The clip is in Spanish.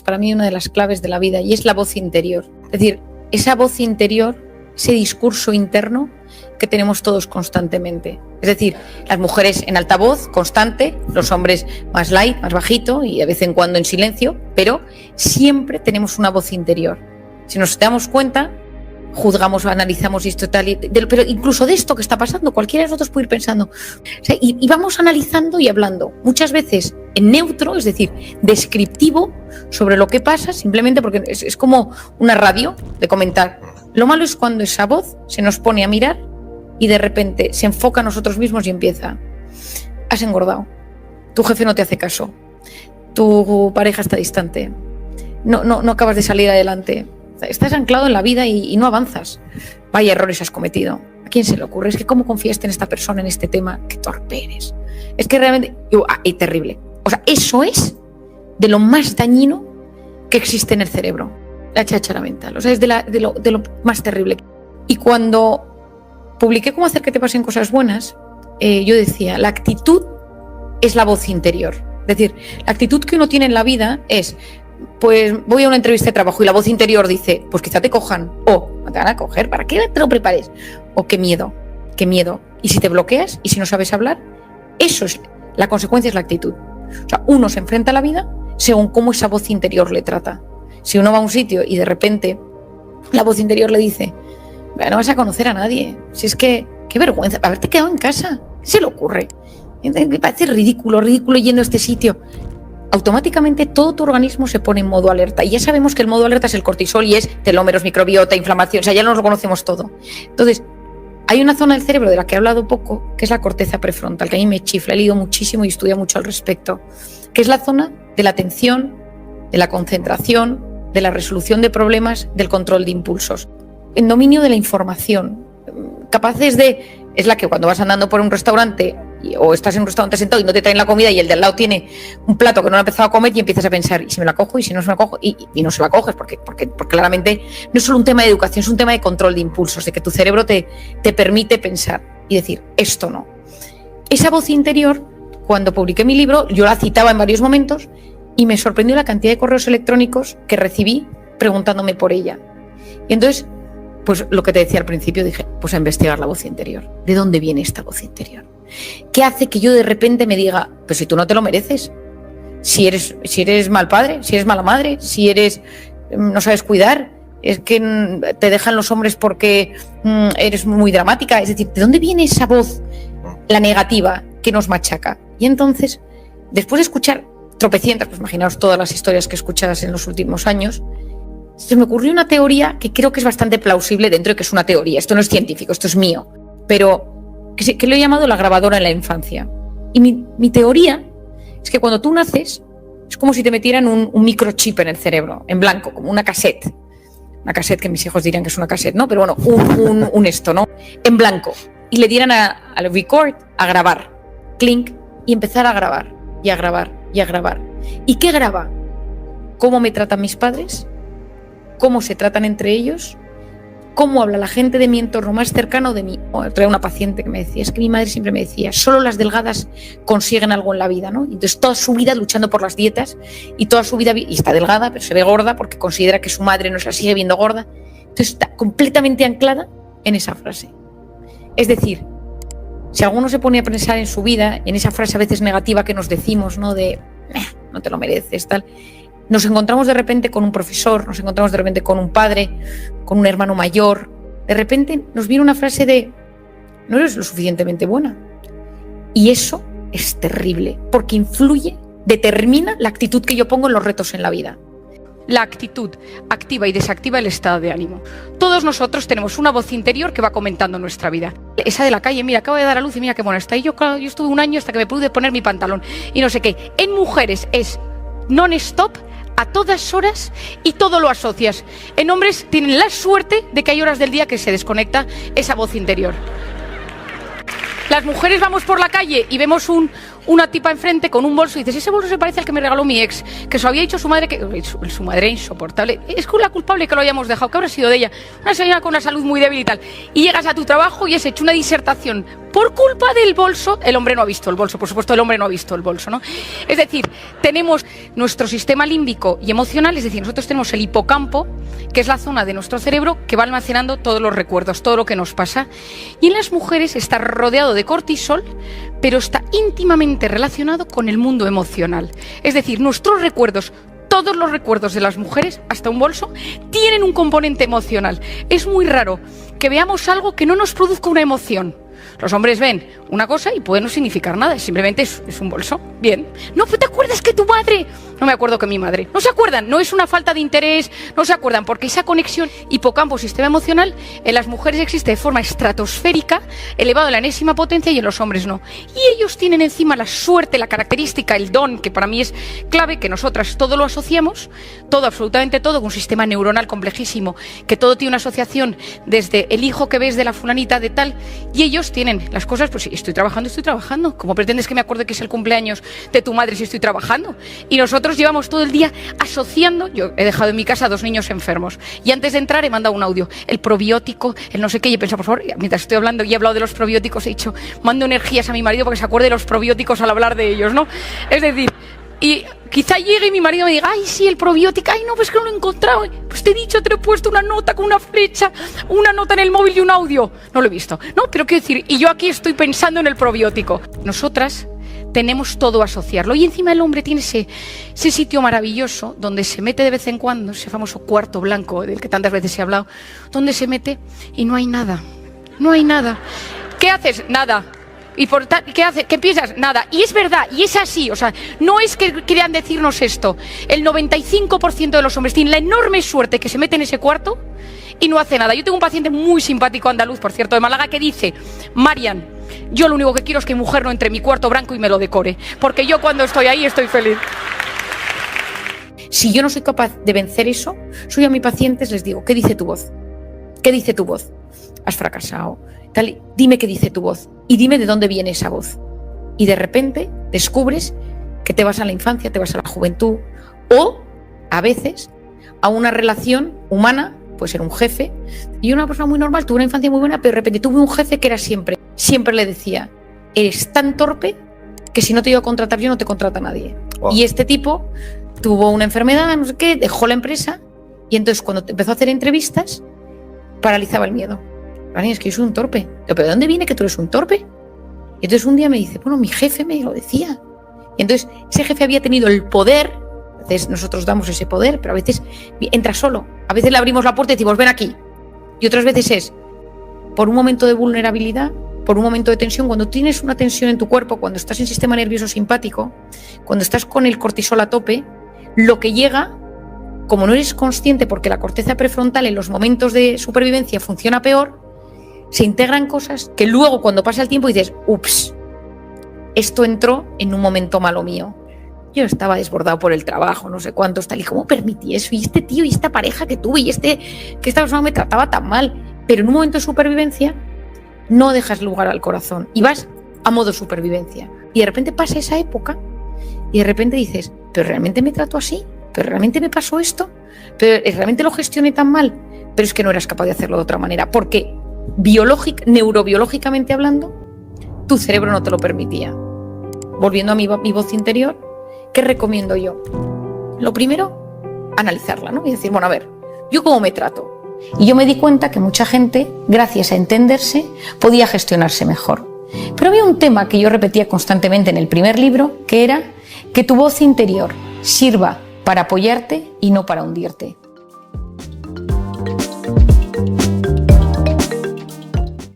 para mí una de las claves de la vida y es la voz interior. Es decir, esa voz interior, ese discurso interno que tenemos todos constantemente. Es decir, las mujeres en altavoz, constante, los hombres más light, más bajito y de vez en cuando en silencio, pero siempre tenemos una voz interior. Si nos damos cuenta, juzgamos o analizamos esto y tal, pero incluso de esto que está pasando, cualquiera de nosotros puede ir pensando. O sea, y vamos analizando y hablando, muchas veces en neutro, es decir, descriptivo sobre lo que pasa, simplemente porque es como una radio de comentar. Lo malo es cuando esa voz se nos pone a mirar y de repente se enfoca a nosotros mismos y empieza: has engordado, tu jefe no te hace caso, tu pareja está distante, no acabas de salir adelante, estás anclado en la vida y no avanzas, vaya errores has cometido, ¿a quién se le ocurre? Es que cómo confiaste en esta persona, en este tema, qué torpe eres, es que realmente, y terrible. O sea, eso es de lo más dañino que existe en el cerebro, la cháchara mental, o sea, es de lo más terrible. Y cuando publiqué cómo hacer que te pasen cosas buenas, yo decía, la actitud es la voz interior. Es decir, la actitud que uno tiene en la vida es, pues voy a una entrevista de trabajo y la voz interior dice, pues quizá te cojan, o no te van a coger, ¿para qué te lo prepares? O qué miedo. Y si te bloqueas y si no sabes hablar, eso es, la consecuencia es la actitud. O sea, uno se enfrenta a la vida según cómo esa voz interior le trata. Si uno va a un sitio y de repente la voz interior le dice, no vas a conocer a nadie, si es que, qué vergüenza, haberte quedado en casa, ¿qué se le ocurre? Me parece ridículo yendo a este sitio. Automáticamente todo tu organismo se pone en modo alerta y ya sabemos que el modo alerta es el cortisol y es telómeros, microbiota, inflamación, o sea, ya nos lo conocemos todo. Entonces, hay una zona del cerebro de la que he hablado poco, que es la corteza prefrontal, que a mí me chifla, he leído muchísimo y estudio mucho al respecto, que es la zona de la atención, de la concentración, de la resolución de problemas, del control de impulsos, en dominio de la información, capaces de, es la que cuando vas andando por un restaurante o estás en un restaurante sentado y no te traen la comida y el de al lado tiene un plato que no ha empezado a comer y empiezas a pensar, ¿y si me la cojo? ¿Y si no se me la cojo? Y no se la coges porque claramente no es solo un tema de educación, es un tema de control de impulsos, de que tu cerebro te permite pensar y decir, esto no. Esa voz interior, cuando publiqué mi libro, yo la citaba en varios momentos y me sorprendió la cantidad de correos electrónicos que recibí preguntándome por ella. Y entonces, pues lo que te decía al principio, dije, pues a investigar la voz interior. ¿De dónde viene esta voz interior? ¿Qué hace que yo de repente me diga, pues si tú no te lo mereces? Si eres mal padre, si eres mala madre, si no sabes cuidar, es que te dejan los hombres porque eres muy dramática. Es decir, ¿de dónde viene esa voz, la negativa, que nos machaca? Y entonces, después de escuchar tropecientas, pues imaginaos todas las historias que escuchas en los últimos años, se me ocurrió una teoría que creo que es bastante plausible dentro de que es una teoría. Esto no es científico, esto es mío, pero que lo he llamado la grabadora en la infancia. Y mi teoría es que cuando tú naces es como si te metieran un microchip en el cerebro, en blanco, como una cassette. Una cassette que mis hijos dirían que es una cassette, ¿no? Pero bueno, un esto, ¿no? En blanco. Y le dieran al record, a grabar. Clink, y empezar a grabar, y a grabar, y a grabar. ¿Y qué graba? ¿Cómo me tratan mis padres? ¿Cómo se tratan entre ellos? ¿Cómo habla la gente de mi entorno más cercano de mí? Traía una paciente que me decía, es que mi madre siempre me decía, solo las delgadas consiguen algo en la vida, ¿no? Entonces toda su vida luchando por las dietas y toda su vida, y está delgada, pero se ve gorda porque considera que su madre no se la sigue viendo gorda. Entonces está completamente anclada en esa frase. Es decir, si alguno se pone a pensar en su vida, en esa frase a veces negativa que nos decimos, ¿no? De, no te lo mereces, tal. Nos encontramos de repente con un profesor, nos encontramos de repente con un padre, con un hermano mayor. De repente nos viene una frase de, no eres lo suficientemente buena. Y eso es terrible, porque influye, determina la actitud que yo pongo en los retos en la vida. La actitud activa y desactiva el estado de ánimo. Todos nosotros tenemos una voz interior que va comentando nuestra vida. Esa de la calle, mira, acabo de dar a luz y mira qué buena está. Y yo estuve un año hasta que me pude poner mi pantalón y no sé qué. En mujeres es non-stop, a todas horas y todo lo asocias. En hombres tienen la suerte de que hay horas del día que se desconecta esa voz interior. Las mujeres vamos por la calle y vemos una tipa enfrente con un bolso y dices, ese bolso se parece al que me regaló mi ex, que se lo había dicho su madre, que su madre insoportable, es con la culpable que lo hayamos dejado, que habrá sido de ella, una señora con la salud muy débil y tal, y llegas a tu trabajo y has hecho una disertación por culpa del bolso. El hombre no ha visto el bolso, por supuesto, el hombre no ha visto el bolso, ¿no? Es decir, tenemos nuestro sistema límbico y emocional, es decir, nosotros tenemos el hipocampo, que es la zona de nuestro cerebro que va almacenando todos los recuerdos, todo lo que nos pasa. Y en las mujeres está rodeado de cortisol, pero está íntimamente relacionado con el mundo emocional. Es decir, nuestros recuerdos, todos los recuerdos de las mujeres, hasta un bolso, tienen un componente emocional. Es muy raro que veamos algo que no nos produzca una emoción. Los hombres ven una cosa y puede no significar nada, simplemente es un bolso. Bien. No, ¿te acuerdas que tu madre? No me acuerdo que mi madre. No se acuerdan, no es una falta de interés, no se acuerdan, porque esa conexión hipocampo-sistema emocional en las mujeres existe de forma estratosférica, elevado a la enésima potencia, y en los hombres no. Y ellos tienen encima la suerte, la característica, el don, que para mí es clave, que nosotras todo lo asociamos, todo, absolutamente todo, con un sistema neuronal complejísimo, que todo tiene una asociación desde el hijo que ves de la fulanita de tal, y ellos tienen las cosas, pues sí, estoy trabajando. ¿Cómo pretendes que me acuerde que es el cumpleaños de tu madre si estoy trabajando? Y nosotros llevamos todo el día asociando. Yo he dejado en mi casa a 2 niños enfermos y antes de entrar he mandado un audio, el probiótico, el no sé qué, y he pensado, por favor, mientras estoy hablando y he hablado de los probióticos, he dicho, mando energías a mi marido para que se acuerde de los probióticos al hablar de ellos, ¿no? Es decir, y quizá llegue y mi marido me diga, ay, sí, el probiótico, ay, no, pues que no lo he encontrado. Pues te he dicho, te he puesto una nota con una flecha, una nota en el móvil y un audio. No lo he visto. No, pero quiero decir, y yo aquí estoy pensando en el probiótico. Nosotras tenemos todo a asociarlo. Y encima el hombre tiene ese sitio maravilloso donde se mete de vez en cuando, ese famoso cuarto blanco del que tantas veces he hablado, donde se mete y no hay nada. No hay nada. ¿Qué haces? Nada. ¿Y qué hace? ¿Qué piensas? Nada. Y es verdad, y es así, o sea, no es que quieran decirnos esto. El 95% de los hombres tienen la enorme suerte que se mete en ese cuarto y no hace nada. Yo tengo un paciente muy simpático andaluz, por cierto, de Málaga, que dice, Marian, yo lo único que quiero es que mi mujer no entre en mi cuarto blanco y me lo decore, porque yo cuando estoy ahí estoy feliz. Si yo no soy capaz de vencer eso, soy a mis pacientes, les digo, ¿qué dice tu voz? ¿Qué dice tu voz? Has fracasado. Tal, dime qué dice tu voz y dime de dónde viene esa voz. Y de repente descubres que te vas a la infancia, te vas a la juventud o a veces a una relación humana, puede ser un jefe. Y una persona muy normal, tuve una infancia muy buena, pero de repente tuve un jefe que era siempre le decía, eres tan torpe que si no te iba a contratar yo no te contrata nadie. Wow. Y este tipo tuvo una enfermedad, no sé qué, dejó la empresa y entonces cuando empezó a hacer entrevistas paralizaba el miedo. Es que yo soy un torpe. ¿Pero de dónde viene que tú eres un torpe? Y entonces un día me dice, bueno, mi jefe me lo decía. Y entonces ese jefe había tenido el poder, a veces nosotros damos ese poder, pero a veces entra solo. A veces le abrimos la puerta y decimos, ven aquí. Y otras veces es por un momento de vulnerabilidad, por un momento de tensión. Cuando tienes una tensión en tu cuerpo, cuando estás en sistema nervioso simpático, cuando estás con el cortisol a tope, lo que llega, como no eres consciente porque la corteza prefrontal en los momentos de supervivencia funciona peor, se integran cosas que luego cuando pasa el tiempo dices, ups, esto entró en un momento malo mío. Yo estaba desbordado por el trabajo, no sé cuántos, tal, y cómo permití eso, y este tío, y esta pareja que tuve, y que esta persona me trataba tan mal. Pero en un momento de supervivencia no dejas lugar al corazón y vas a modo supervivencia. Y de repente pasa esa época y de repente dices, ¿pero realmente me trato así? ¿Pero realmente me pasó esto? ¿Pero realmente lo gestioné tan mal? Pero es que no eras capaz de hacerlo de otra manera, porque neurobiológicamente hablando, tu cerebro no te lo permitía. Volviendo a mi voz interior, ¿qué recomiendo yo? Lo primero, analizarla, ¿no? Y decir, bueno, a ver, ¿yo cómo me trato? Y yo me di cuenta que mucha gente, gracias a entenderse, podía gestionarse mejor. Pero había un tema que yo repetía constantemente en el primer libro, que era que tu voz interior sirva para apoyarte y no para hundirte.